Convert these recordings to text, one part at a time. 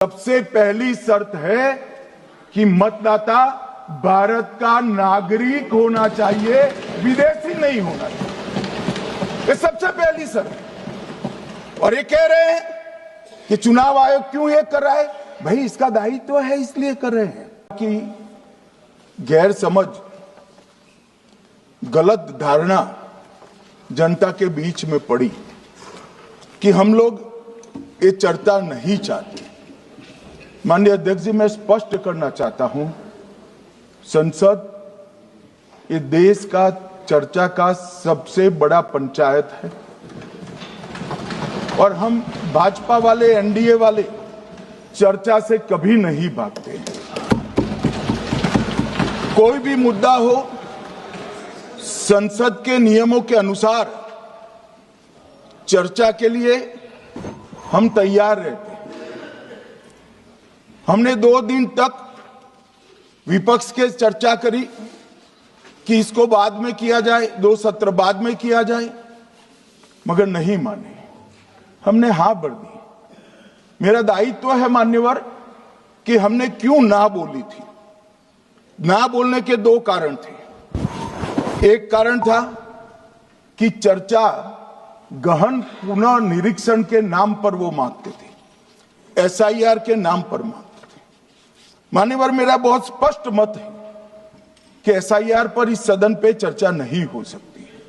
सबसे पहली शर्त है कि मतदाता भारत का नागरिक होना चाहिए, विदेशी नहीं होना चाहिए। ये सबसे पहली शर्त। और ये कह रहे हैं कि चुनाव आयोग क्यों ये कर रहा है? भाई इसका दायित्व है इसलिए कर रहे हैं कि गैर समझ, गलत धारणा जनता के बीच में पड़ी कि हम लोग ये चर्चा नहीं चाहते। माननीय अध्यक्ष जी, मैं स्पष्ट करना चाहता हूं, संसद ये देश का चर्चा का सबसे बड़ा पंचायत है और हम भाजपा वाले, एनडीए वाले चर्चा से कभी नहीं भागते। कोई भी मुद्दा हो, संसद के नियमों के अनुसार चर्चा के लिए हम तैयार रहते। हमने 2 दिन तक विपक्ष के चर्चा करी कि इसको बाद में किया जाए, 2 सत्र बाद में किया जाए, मगर नहीं माने। हमने हाँ भर दी। मेरा दायित्व है मान्यवर कि हमने क्यों ना बोली थी। ना बोलने के 2 कारण थे। एक कारण था कि चर्चा गहन पुनः निरीक्षण के नाम पर वो मांगते थे, एसआईआर के नाम पर मांगते थे। मान्यवर, मेरा बहुत स्पष्ट मत है कि एसआईआर पर इस सदन पे चर्चा नहीं हो सकती है,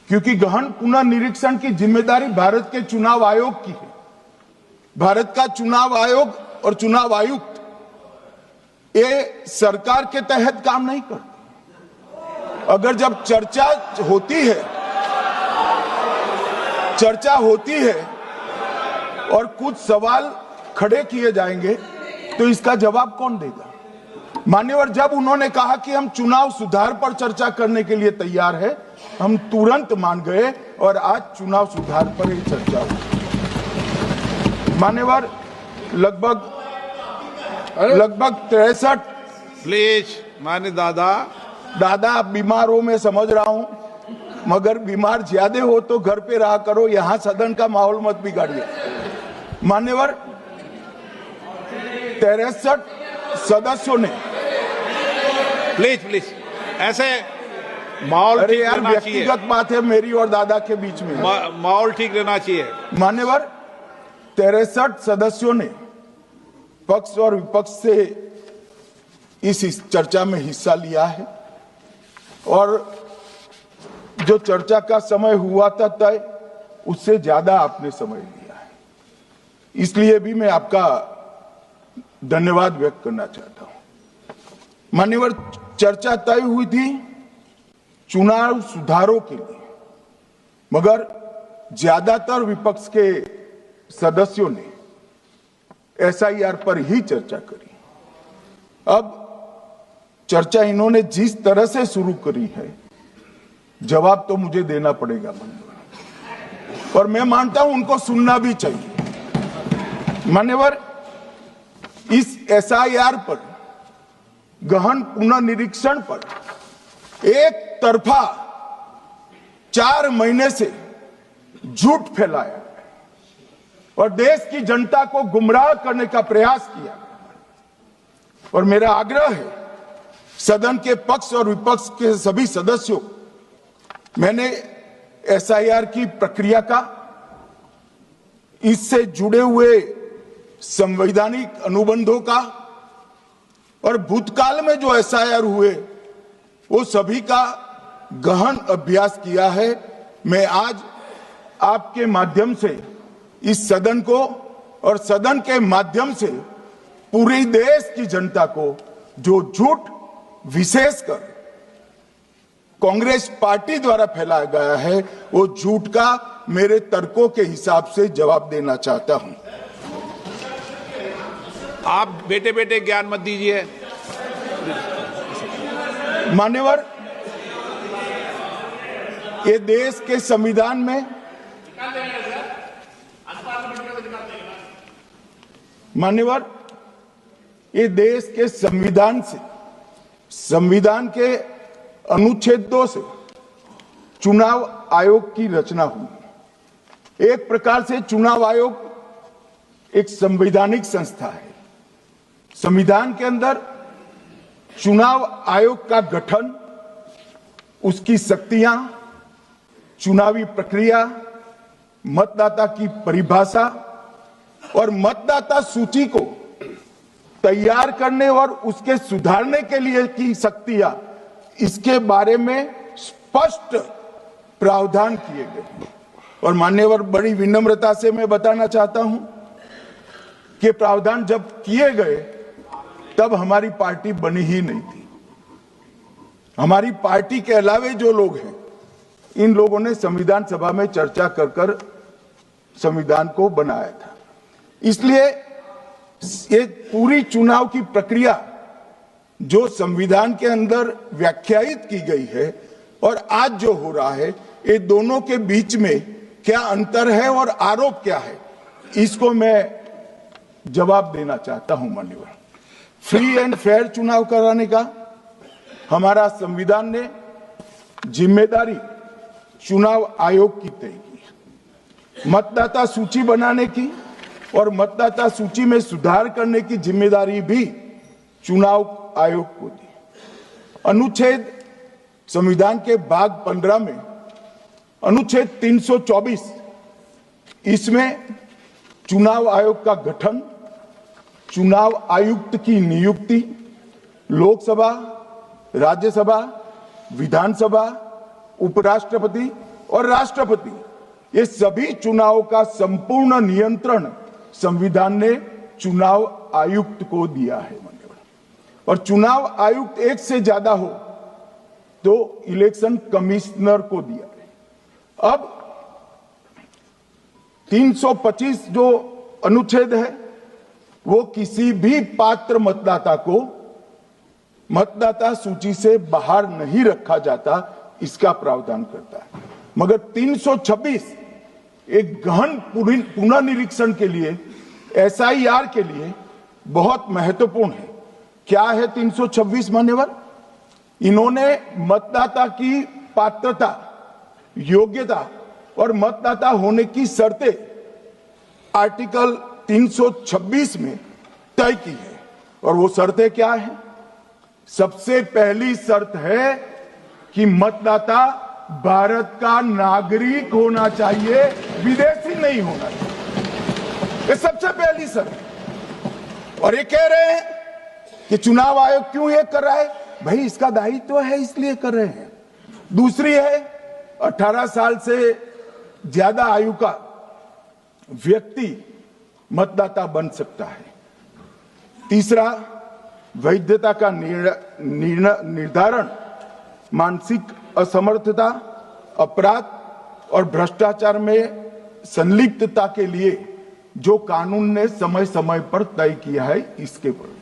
क्योंकि गहन पुनः निरीक्षण की जिम्मेदारी भारत के चुनाव आयोग की है। भारत का चुनाव आयोग और चुनाव आयुक्त ये सरकार के तहत काम नहीं करते। अगर जब चर्चा होती है और कुछ सवाल खड़े किए जाएंगे तो इसका जवाब कौन देगा? मान्यवर, जब उन्होंने कहा कि हम चुनाव सुधार पर चर्चा करने के लिए तैयार है, हम तुरंत मान गए और आज चुनाव सुधार पर ही चर्चा हुई। मान्यवर, लगभग 63। प्लीज मान्य दादा बीमार हो, मैं समझ रहा हूं, मगर बीमार ज्यादा हो तो घर पे रहा करो, यहां सदन का माहौल मत बिगाड़िए। मान्यवर, 63 सदस्यों ने प्लीज ऐसे माहौल ठीक रहना चाहिए। व्यक्तिगत बात है मेरी और दादा के बीच में, माहौल ठीक रहना चाहिए। मान्यवर, 63 सदस्यों ने पक्ष और विपक्ष से इस चर्चा में हिस्सा लिया है और जो चर्चा का समय हुआ था तय, उससे ज्यादा आपने समय लिया है। इसलिए भी मैं आपका धन्यवाद व्यक्त करना चाहता हूं। मान्यवर, चर्चा तय हुई थी चुनाव सुधारों के लिए, मगर ज्यादातर विपक्ष के सदस्यों ने एसआईआर पर ही चर्चा करी। अब चर्चा इन्होंने जिस तरह से शुरू करी है, जवाब तो मुझे देना पड़ेगा मान्यवर, और मैं मानता हूं उनको सुनना भी चाहिए। मान्यवर, इस एसआईआर पर, गहन पुनर्निरीक्षण पर एक तरफा 4 महीने से झूठ फैलाया और देश की जनता को गुमराह करने का प्रयास किया। और मेरा आग्रह है सदन के पक्ष और विपक्ष के सभी सदस्यों, मैंने एसआईआर की प्रक्रिया का, इससे जुड़े हुए संवैधानिक अनुबंधों का और भूतकाल में जो एसआईआर हुए वो सभी का गहन अभ्यास किया है। मैं आज आपके माध्यम से इस सदन को और सदन के माध्यम से पूरे देश की जनता को जो झूठ विशेषकर कांग्रेस पार्टी द्वारा फैलाया गया है, वो झूठ का मेरे तर्कों के हिसाब से जवाब देना चाहता हूं। आप बेटे ज्ञान मत दीजिए। मान्यवर, ये देश के संविधान में, मान्यवर, ये देश के संविधान से, संविधान के अनुच्छेद 2 से चुनाव आयोग की रचना हुई। एक प्रकार से चुनाव आयोग एक संवैधानिक संस्था है। संविधान के अंदर चुनाव आयोग का गठन, उसकी शक्तियां, चुनावी प्रक्रिया, मतदाता की परिभाषा और मतदाता सूची को तैयार करने और उसके सुधारने के लिए की शक्तियां, इसके बारे में स्पष्ट प्रावधान किए गए। और मान्यवर, बड़ी विनम्रता से मैं बताना चाहता हूं कि प्रावधान जब किए गए तब हमारी पार्टी बनी ही नहीं थी। हमारी पार्टी के अलावे जो लोग हैं, इन लोगों ने संविधान सभा में चर्चा कर संविधान को बनाया था। इसलिए ये पूरी चुनाव की प्रक्रिया जो संविधान के अंदर व्याख्यायित की गई है और आज जो हो रहा है, ये दोनों के बीच में क्या अंतर है और आरोप क्या है, इसको मैं जवाब देना चाहता हूं। माननीय, फ्री एंड फेयर चुनाव कराने का हमारा संविधान ने जिम्मेदारी चुनाव आयोग की तय की। मतदाता सूची बनाने की और मतदाता सूची में सुधार करने की जिम्मेदारी भी चुनाव आयोग को दी। अनुच्छेद संविधान के भाग 15 में अनुच्छेद 324, इसमें चुनाव आयोग का गठन, चुनाव आयुक्त की नियुक्ति, लोकसभा, राज्यसभा, विधानसभा, उपराष्ट्रपति और राष्ट्रपति, ये सभी चुनाव का संपूर्ण नियंत्रण संविधान ने चुनाव आयुक्त को दिया है। और चुनाव आयुक्त एक से ज्यादा हो तो इलेक्शन कमिश्नर को दिया है। अब 325 जो अनुच्छेद है, वो किसी भी पात्र मतदाता को मतदाता सूची से बाहर नहीं रखा जाता, इसका प्रावधान करता है। मगर 326 एक गहन पुनर्निरीक्षण के लिए, एसआईआर के लिए बहुत महत्वपूर्ण है। क्या है 326 मान्यवर? इन्होंने मतदाता की पात्रता, योग्यता और मतदाता होने की शर्तें आर्टिकल 326 में तय की है। और वो शर्तें क्या है? सबसे पहली शर्त है कि मतदाता भारत का नागरिक होना चाहिए, विदेशी नहीं होना चाहिए। ये सबसे पहली शर्त। और ये कह रहे हैं कि चुनाव आयोग क्यों ये कर रहा है? भाई, इसका दायित्व है, इसलिए कर रहे हैं। दूसरी है 18 साल से ज्यादा आयु का व्यक्ति मतदाता बन सकता है। तीसरा, वैधता का निर्धारण मानसिक असमर्थता, अपराध और भ्रष्टाचार में संलिप्तता के लिए जो कानून ने समय समय पर तय किया है, इसके पर।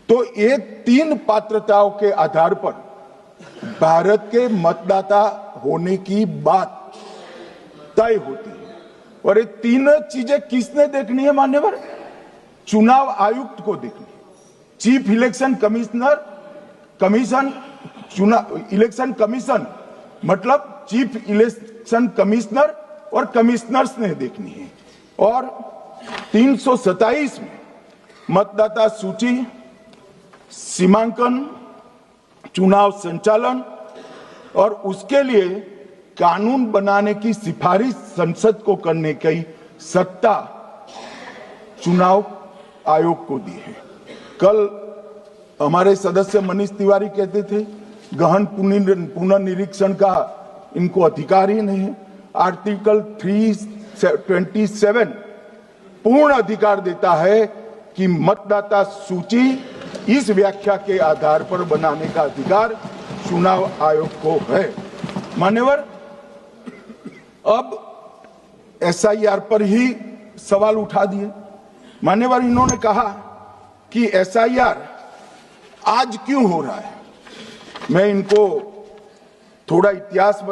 तो ये 3 पात्रताओं के आधार पर भारत के मतदाता होने की बात तय होती है। और ये 3 चीजें किसने देखनी है मान्यवर? चुनाव आयुक्त को देखनी है। चीफ इलेक्शन इलेक्शन कमीशन मतलब चीफ इलेक्शन कमिश्नर और कमिश्नर्स ने देखनी है। और 327 में मतदाता सूची, सीमांकन, चुनाव संचालन और उसके लिए कानून बनाने की सिफारिश संसद को करने की सत्ता चुनाव आयोग को दी है। कल हमारे सदस्य मनीष तिवारी कहते थे गहन पुनर्निरीक्षण का इनको अधिकार ही नहीं है। आर्टिकल 327 पूर्ण अधिकार देता है कि मतदाता सूची इस व्याख्या के आधार पर बनाने का अधिकार चुनाव आयोग को है। मान्यवर, अब एसआईआर पर ही सवाल उठा दिए। मान्यवर, इन्होंने कहा कि एसआईआर आज क्यों हो रहा है। मैं इनको थोड़ा इतिहास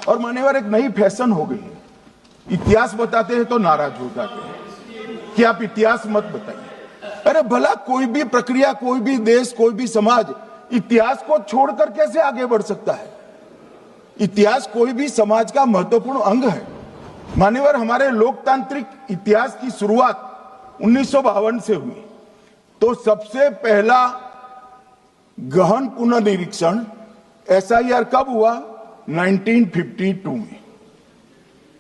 और मान्यवर, एक नई फैशन हो गई है, इतिहास बताते हैं तो नाराज हो जाते हैं कि आप इतिहास मत बताइए। अरे भला, कोई भी प्रक्रिया, कोई भी देश, कोई भी समाज इतिहास को छोड़कर कैसे आगे बढ़ सकता है? इतिहास कोई भी समाज का महत्वपूर्ण अंग है। मान्यवर, हमारे लोकतांत्रिक इतिहास की शुरुआत 1952 से हुई। तो सबसे पहला गहन पुनर्निरीक्षण एसआईआर कब हुआ? 1952 में।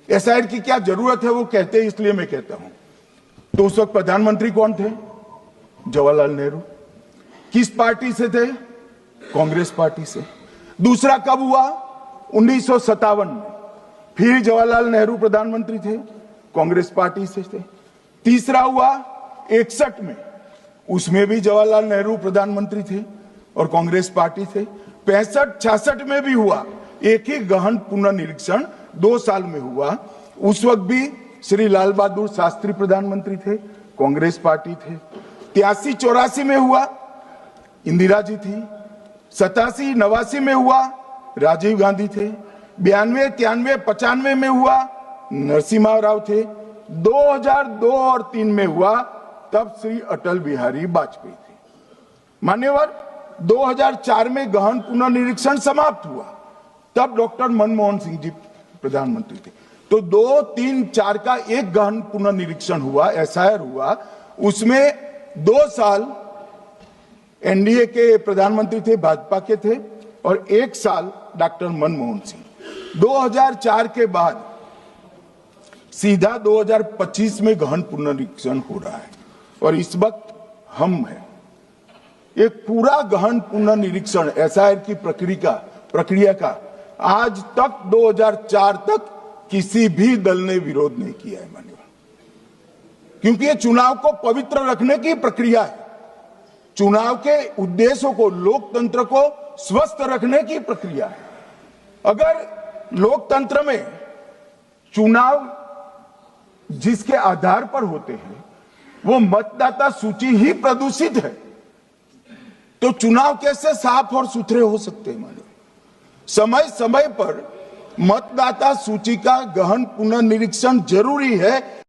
एसआईआर की क्या जरूरत है वो कहते हैं, इसलिए मैं कहता हूं। तो उस वक्त प्रधानमंत्री कौन थे? जवाहरलाल नेहरू। किस पार्टी से थे? कांग्रेस पार्टी से। दूसरा कब हुआ? 1957 में। फिर जवाहरलाल नेहरू प्रधानमंत्री थे, कांग्रेस पार्टी से थे। तीसरा हुआ 61 में, उसमें भी जवाहरलाल नेहरू प्रधानमंत्री थे और कांग्रेस पार्टी थे। 65-66 में भी हुआ, एक ही गहन पुनर्निरीक्षण 2 साल में हुआ। उस वक्त भी श्री लाल बहादुर शास्त्री प्रधानमंत्री थे, कांग्रेस पार्टी थे। 83-84 में हुआ, इंदिरा जी थी। 87-89 में हुआ, राजीव गांधी थे। 92-93-95 में हुआ, नरसिम्हा राव थे। 2002 और 3 में हुआ, तब श्री अटल बिहारी वाजपेयी थे। मान्यवर, 2004 में गहन पुनर्निरीक्षण समाप्त हुआ, तब डॉक्टर मनमोहन सिंह जी प्रधानमंत्री थे। तो 2, 3, 4 का एक गहन पुनर्निरीक्षण हुआ, एसआईआर हुआ। उसमें 2 साल एनडीए के प्रधानमंत्री थे, भाजपा के थे, और 1 साल डॉक्टर मनमोहन सिंह। 2004 के बाद सीधा 2025 में गहन पुनर्निरीक्षण हो रहा है और इस वक्त हम हैं। एक पूरा गहन पुनर्निरीक्षण एसआईआर की प्रक्रिया का आज तक 2004 तक किसी भी दल ने विरोध नहीं किया है माननीय, क्योंकि ये चुनाव को पवित्र रखने की प्रक्रिया है। चुनाव के उद्देश्यों को, लोकतंत्र को स्वस्थ रखने की प्रक्रिया है। अगर लोकतंत्र में चुनाव जिसके आधार पर होते हैं वो मतदाता सूची ही प्रदूषित है, तो चुनाव कैसे साफ और सुथरे हो सकते हैं? मानो समय समय पर मतदाता सूची का गहन पुनर्निरीक्षण जरूरी है।